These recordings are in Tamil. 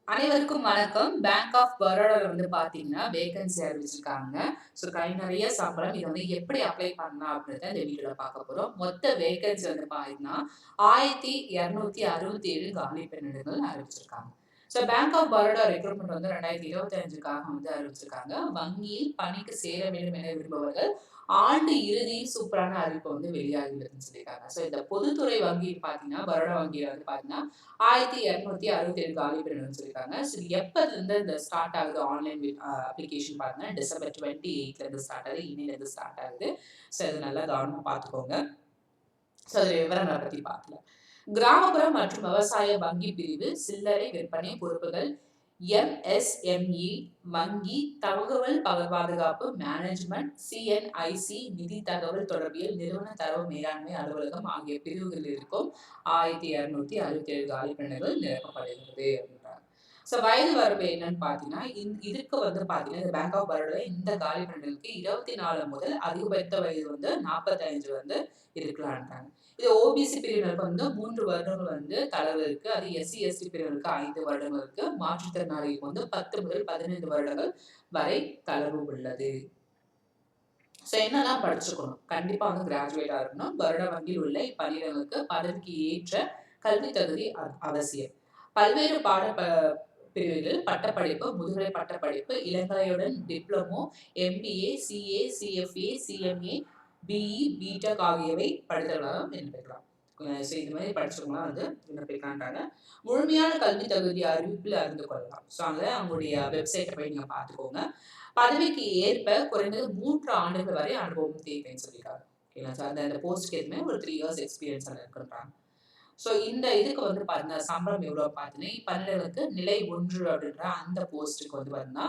அனைவருக்கும் வணக்கம். பேங்க் ஆஃப் பரோடால பார்த்தீங்கன்னா, வேகன்சி அறிவிச்சிருக்காங்க. ஸோ கை நெறைய சம்பளம். இத எப்படி அப்ளை பண்ணலாம் அப்படின்றத இந்த வீடியோல பார்க்க போறோம். மொத்த வேகன்சி பார்த்தீங்கன்னா, 1267 காலி பணியிடங்கள் அறிவிச்சிருக்காங்க. So bank of Baroda recruitment 2025க்காக அறிவிச்சிருக்காங்க. வங்கியில் பணிக்கு சேர வேண்டும் என விரும்புபவர்கள் ஆண்டு இறுதியில் சூப்பரான அறிவிப்பு வெளியாகியுள்ளதுன்னு சொல்லியிருக்காங்க. ஸோ இந்த பொதுத்துறை வங்கி பார்த்தீங்கன்னா, பரோடா வங்கியில பார்த்தீங்கன்னா 1267 காலி பணியிடம்னு சொல்லியிருக்காங்க. ஸோ எப்போதுலேருந்து இந்த ஸ்டார்ட் ஆகுது ஆன்லைன் அப்ளிகேஷன் பார்த்தீங்கன்னா, டிசம்பர் 28லேருந்து ஸ்டார்ட் ஆகுது. இன்னிலேருந்து ஸ்டார்ட் ஆகுது. ஸோ அது நல்லா கவனமா பார்த்துக்கோங்க. ஸோ அதோட விவரங்களை பத்தி பார்க்கலாம். கிராமப்புற மற்றும் விவசாய வங்கி பிரிவு சில்லறை விற்பனை பொறுப்புகள் எம்எஸ்எம்இ வங்கி தகவல் பாதுகாப்பு மேனேஜ்மெண்ட் சிஎன்ஐசி நிதி தகவல் தொடர்பியல் நிறுவன தரவு மேலாண்மை அலுவலகம் ஆகிய பிரிவுகளில் இருக்கும் 1267 காலி பணிகள் நிரப்பப்படுகிறது அப்படின்றாங்க. ஸோ வயது வரம்பு என்னன்னு பார்த்தீங்கன்னா இதுக்கு பார்த்தீங்கன்னா இந்த பேங்க் ஆஃப் பரோடா இந்த காலி பணிகளுக்கு 24 முதல் அதிகபட்ச வயது 45 இருக்கலான்றாங்க. இது ஓபிசி பிரிவினருக்கு 3 வருடங்கள் தளர்வு இருக்கு. அது எஸ்சி எஸ்டி பிரிவினருக்கு 5 வருடங்கள் இருக்கு. மாற்றுத்திறனாளிக்கு 10 முதல் 15 வருடங்கள் வரை தளர்வு உள்ளது. ஸோ என்னெல்லாம் படிச்சுக்கணும்? கண்டிப்பா கிராஜுவேட்டா இருக்கணும். வருட வங்கியில் உள்ள இப்பணியிடங்களுக்கு பதவிக்கு ஏற்ற கல்வி தகுதி அவசியம். பல்வேறு பிரிவுகள் பட்டப்படிப்பு, முதுகலை பட்டப்படிப்பு, இளங்கலையுடன் diploma, MBA, CA, CFA, CMA, BE, BTech ஆகியவை படித்தவர்களாக விண்ணப்பிக்கலாம். ஸோ இது மாதிரி படிச்சவங்களாம் விண்ணப்பிக்கலான்றாங்க. முழுமையான கல்வி தகுதி அறிவிப்பில் அறிந்து கொள்ளலாம். ஸோ அவங்களுடைய வெப்சைட்டை போய் நீங்க பார்த்துக்கோங்க. பதவிக்கு ஏற்ப குறைந்தது 3 ஆண்டுகள் வரை அனுபவம் தேவைன்னு சொல்லியிருக்காங்க. ஓகேங்களா? ஸோ அந்த போஸ்ட்க்கு எதுவுமே ஒரு 3 இயர்ஸ் எக்ஸ்பீரியன்ஸ் இருக்குன்றாங்க. ஸோ இந்த இதுக்கு பாத்தீங்கன்னா சம்பளம் எவ்வளவு பார்த்தீங்கன்னா பணியிடங்களுக்கு நிலை 1 அப்படின்ற அந்த போஸ்ட்டுக்கு பார்த்தீங்கன்னா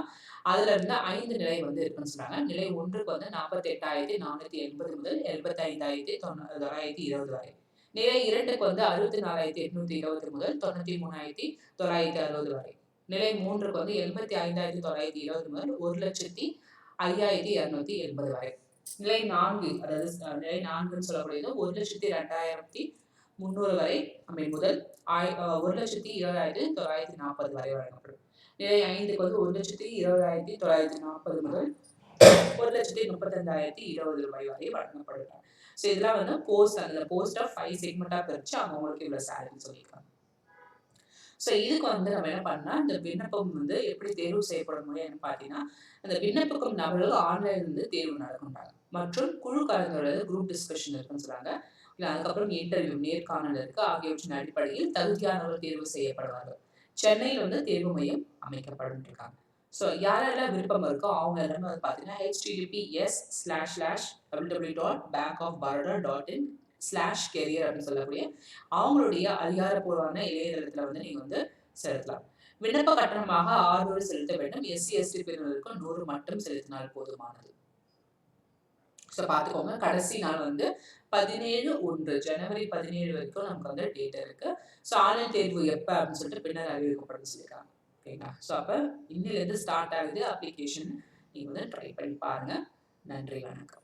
அதுல இருந்து 5 நிலை இருக்குன்னு சொல்றாங்க. நிலை 1க்கு 48,480 முதல் 75,920 வரை. நிலை 2க்கு 64,820 முதல் 93,960 வரை. நிலை 3க்கு 85,920 முதல் 1,05,280 வரை. நிலை 4 அதாவது நிலை 4ன்னு சொல்லக்கூடியது 1,02,300 வரை முதல் 1,20,940 வரை வழங்கப்படும். நிலை 5க்கு 1,20,940 முதல் 1,35,020 ரூபாய் வரை வழங்கப்படும். ஸோ இதெல்லாம் போஸ்ட் அந்த போஸ்ட் ஆஃப் 5 செக்மெண்டா பிரிச்சு அவங்களுக்கு இவ்வளவு சேலரி சொல்லியிருக்காங்க. ஸோ இதுக்கு நம்ம என்ன பண்ணா இந்த விண்ணப்பம் எப்படி தேர்வு செய்யப்படும் முறைன்னு பார்த்தீங்கன்னா அந்த விண்ணப்பிக்கும் நபர்கள் ஆன்லைன்ல தேர்வு நடக்கும்றாங்க. மற்றும் குழு கலந்துரையாடல் குரூப் டிஸ்கஷன் இருக்குன்னு சொல்றாங்க. இல்ல அதுக்கப்புறம் இன்டர்வியூ நேர்காணல் இருக்கு. ஆகியவற்றின் அடிப்படையில் தகுதியானவர்கள் தேர்வு செய்யப்படுவார்கள். சென்னையில் தேர்வு மையம் அமைக்கப்படும் இருக்காங்க. ஸோ யாரெல்லாம் விருப்பம் இருக்கோ அவங்க எல்லாமே பார்த்தீங்கன்னா https://www.bankofbaroda.in/career அப்படின்னு சொல்லக்கூடிய அவங்களுடைய அதிகாரப்பூர்வமான இணையதளத்துல நீங்க செலுத்தலாம். விண்ணப்ப கட்டணமாக 600 செலுத்த வேண்டும். எஸ்சி எஸ்டி பிரிவினருக்கு 100 மட்டும் செலுத்தினால் போதுமானது. ஸோ பார்த்துக்கோங்க. கடைசி நாள் 17/1 ஜனவரி 17 வரைக்கும் நமக்கு டேட் இருக்கு. ஸோ ஆன்லைன் தேர்வு எப்ப அப்படின்னு சொல்லிட்டு பின்னர் அறிவிக்கப்படும் சொல்லியிருக்காங்க. ஓகேங்களா? ஸோ அப்ப இன்னிலிருந்து ஸ்டார்ட் ஆகுது அப்ளிகேஷன். நீங்க ட்ரை பண்ணி பாருங்க. நன்றி, வணக்கம்.